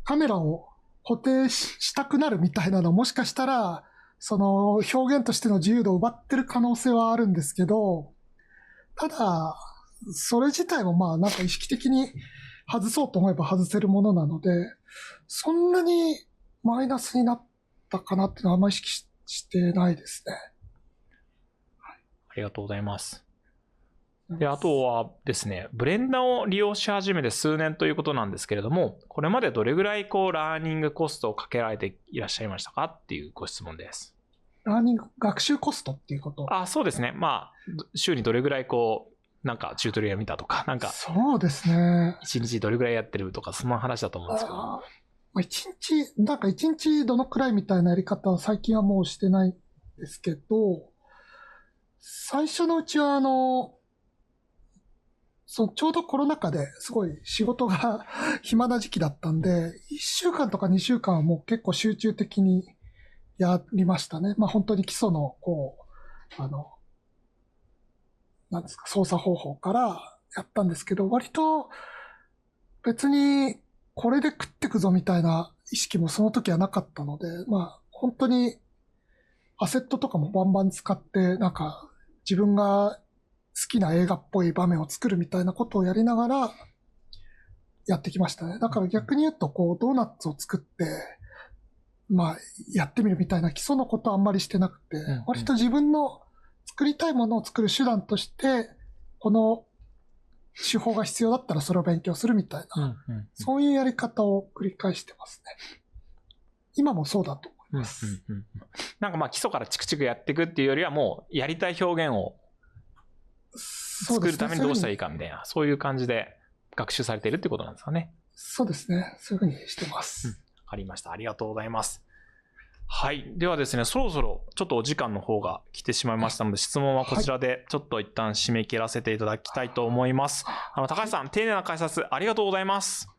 カメラを固定したくなるみたいなのもしかしたら、表現としての自由度を奪ってる可能性はあるんですけど、ただ、それ自体もなんか意識的に外そうと思えば外せるものなので、そんなにマイナスになったかなっていうのはあんまり意識してないですね。ありがとうございます。で、あとはですね、ブレンダーを利用し始めて数年ということなんですけれども、これまでどれぐらいラーニングコストをかけられていらっしゃいましたかっていうご質問です。ラーニング、学習コストっていうこと？そうですね。週にどれぐらいなんかチュートリアル見たとか、なんか。そうですね。1日どれぐらいやってるとか、その話だと思うんですけど。1日どのくらいみたいなやり方は最近はもうしてないんですけど、最初のうちはちょうどコロナ禍ですごい仕事が暇な時期だったんで、1週間とか2週間はもう結構集中的にやりましたね。本当に基礎のなんですか、操作方法からやったんですけど、割と別にこれで食ってくぞみたいな意識もその時はなかったので、本当にアセットとかもバンバン使って、なんか自分が好きな映画っぽい場面を作るみたいなことをやりながらやってきましたね。だから逆に言うと、ドーナツを作って、やってみるみたいな基礎のことはあんまりしてなくて、割と自分の作りたいものを作る手段として、この手法が必要だったらそれを勉強するみたいな、そういうやり方を繰り返してますね。今もそうだと思います。なんか基礎からチクチクやっていくっていうよりは、もうやりたい表現を作るためにどうしたらいいかみたいな、そういう感じで学習されているってことなんですかね。そうですね。そういうふうにしてます。わかりました。ありがとうございます。はい。ではですね、そろそろちょっとお時間の方が来てしまいましたので、質問はこちらでちょっと一旦締め切らせていただきたいと思います。高橋さん、丁寧な解説ありがとうございます。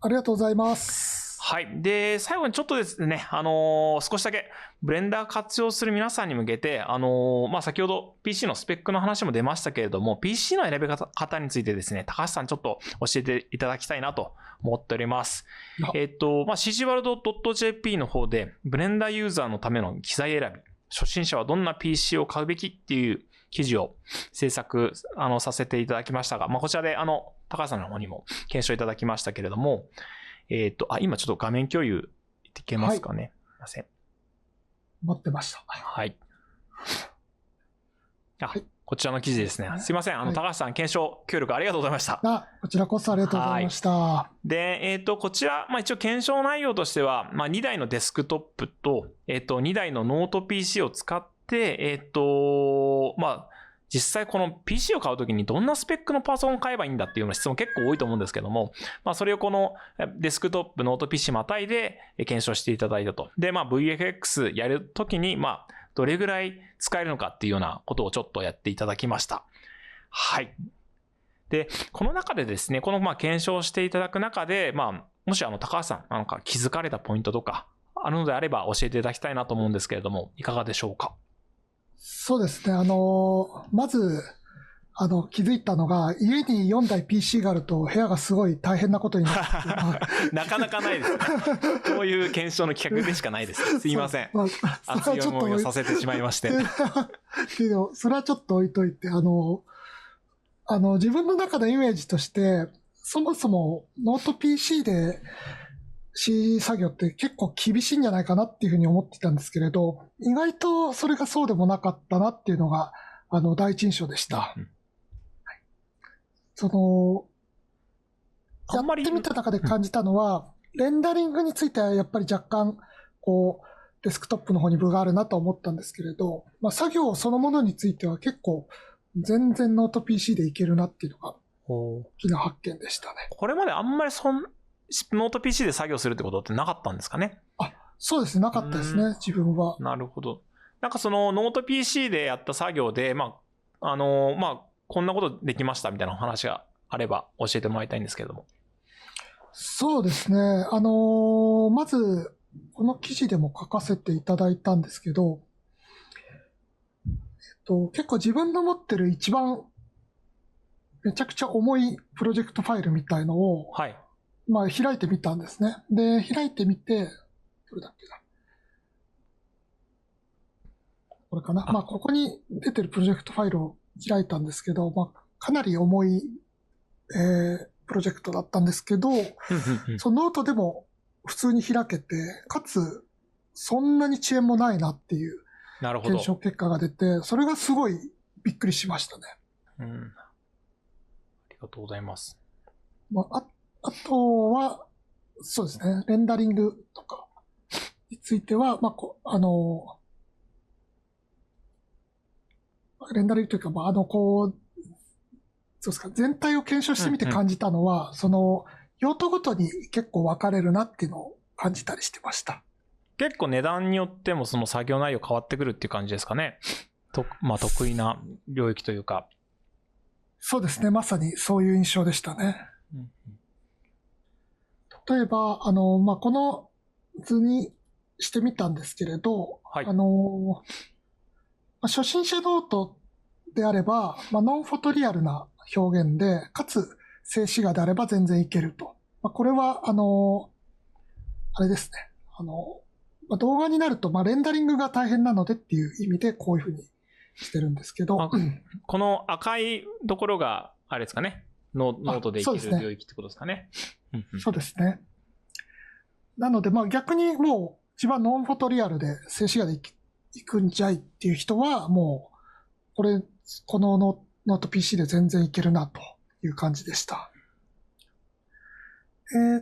ありがとうございます。はい。で、最後にちょっとですね、少しだけブレンダー活用する皆さんに向けて、先ほど PC のスペックの話も出ましたけれども、PC の選び方についてですね、高橋さんちょっと教えていただきたいなと思っております。CGWorld.jp の方で、ブレンダーユーザーのための機材選び、初心者はどんな PC を買うべきっていう記事を制作させていただきましたが、こちらで高橋さんの方にも検証いただきましたけれども、今ちょっと画面共有いけますかね。すいません。待ってました。はい。こちらの記事ですね。すいません。高橋さん、検証協力ありがとうございました。こちらこそありがとうございました。で、こちら、一応検証内容としては、2台のデスクトップと、2台のノート PC を使って、実際この PC を買うときにどんなスペックのパソコンを買えばいいんだっていうような質問結構多いと思うんですけども、それをこのデスクトップ、ノート PC またいで検証していただいたと。で、VFX やるときに、どれぐらい使えるのかっていうようなことをちょっとやっていただきました。はい。で、この中でですね、この検証していただく中で、もし高橋さん、なんか気づかれたポイントとかあるのであれば教えていただきたいなと思うんですけれども、いかがでしょうか？そうですね。まず、気づいたのが、家に4台 PC があると部屋がすごい大変なことになるなかなかないですね。こういう検証の企画でしかないです。すいません。熱い思いをさせてしまいまして。けど、それはちょっと置いといて、自分の中のイメージとして、そもそもノート PC で C 作業って結構厳しいんじゃないかなっていうふうに思ってたんですけれど、意外とそれがそうでもなかったなっていうのが、第一印象でした。やってみた中で感じたのは、レンダリングについてはやっぱり若干、デスクトップの方に分があるなと思ったんですけれど、作業そのものについては結構、全然ノート PC でいけるなっていうのが、大きな発見でしたね。これまであんまりノート PC で作業するってことってなかったんですかね？そうですね、なかったですね、自分は。なるほど。なんかそのノート PC でやった作業で、こんなことできましたみたいな話があれば教えてもらいたいんですけれども。そうですね。まず、この記事でも書かせていただいたんですけど、結構自分の持ってる一番めちゃくちゃ重いプロジェクトファイルみたいのを、開いてみたんですね。で、開いてみて、どれだっけな。これかな。ここに出てるプロジェクトファイルを開いたんですけど、かなり重い、プロジェクトだったんですけど、そのノートでも普通に開けて、かつ、そんなに遅延もないなっていう検証結果が出て、それがすごいびっくりしましたね。ありがとうございます。あとは、そうですね、レンダリングとかについては、レンダリングというか、そうですか、全体を検証してみて感じたのは、用途ごとに結構分かれるなっていうのを感じたりしてました。結構値段によってもその作業内容変わってくるっていう感じですかね。得意な領域というか。そうですね、まさにそういう印象でしたね。例えば、この図にしてみたんですけれど、初心者ノートであれば、ノンフォトリアルな表現で、かつ静止画であれば全然いけると。これは、あれですね。動画になると、レンダリングが大変なのでっていう意味でこういうふうにしてるんですけど。この赤いところが、あれですかね。ノートでいける領域ってことですかね。そうですね。なので、逆にもう一番ノンフォトリアルで静止画でいくんじゃいっていう人は、もう、このノート PC で全然いけるなという感じでした。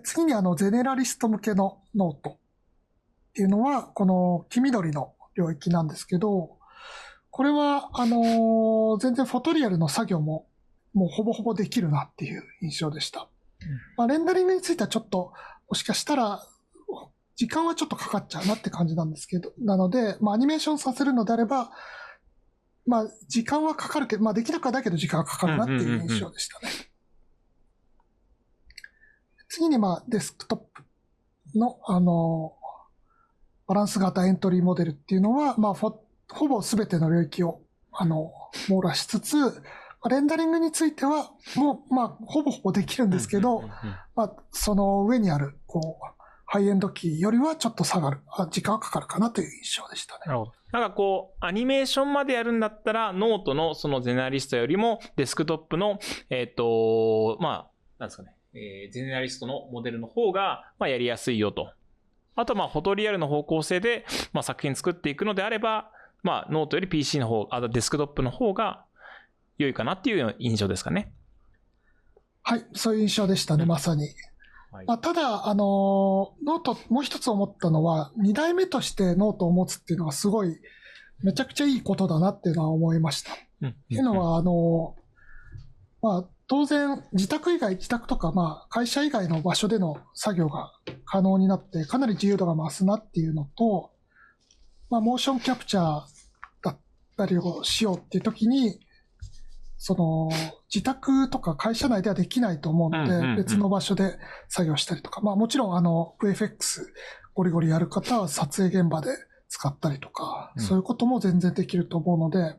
次にゼネラリスト向けのノートっていうのは、この黄緑の領域なんですけど、これは、全然フォトリアルの作業ももうほぼほぼできるなっていう印象でした。レンダリングについてはちょっと、もしかしたら、時間はちょっとかかっちゃうなって感じなんですけど、なので、アニメーションさせるのであれば、時間はかかるけど、できなくはだけど時間はかかるなっていう印象でしたね。次に、デスクトップの、バランス型エントリーモデルっていうのは、ほぼ全ての領域を、網羅しつつ、レンダリングについては、もう、ほぼほぼできるんですけど、その上にある、ハイエンドキーよりはちょっと下がる、時間はかかるかなという印象でしたね。なるほど。なんかこう、アニメーションまでやるんだったら、ノートのそのゼネラリストよりも、デスクトップの、まあ、なんですかね、ゼネラリストのモデルの方が、まあ、やりやすいよと。あと、まあ、フォトリアルの方向性で、まあ、作品作っていくのであれば、まあ、ノートより PC の方、デスクトップの方が良いかなっていう印象ですかね。はい、そういう印象でしたね、まさに。はい、まあ、ただ、ノート、もう一つ思ったのは、2代目としてノートを持つっていうのはすごい、めちゃくちゃいいことだなっていうのは思いました。っていうのは、まあ、当然、自宅とか、まあ、会社以外の場所での作業が可能になって、かなり自由度が増すなっていうのと、まあ、モーションキャプチャーだったりをしようっていう時に、自宅とか会社内ではできないと思うので、別の場所で作業したりとか、まあもちろんVFX ゴリゴリやる方は撮影現場で使ったりとか、そういうことも全然できると思うので、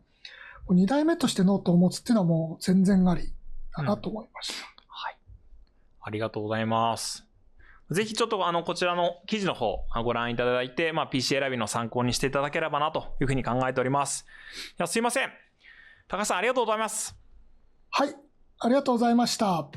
2代目としてノートを持つっていうのはもう全然ありだなと思いました。はい。ありがとうございます。ぜひちょっとこちらの記事の方ご覧いただいて、まあ PC 選びの参考にしていただければなというふうに考えております。いや、すいません。高橋さんありがとうございます。はい、ありがとうございました。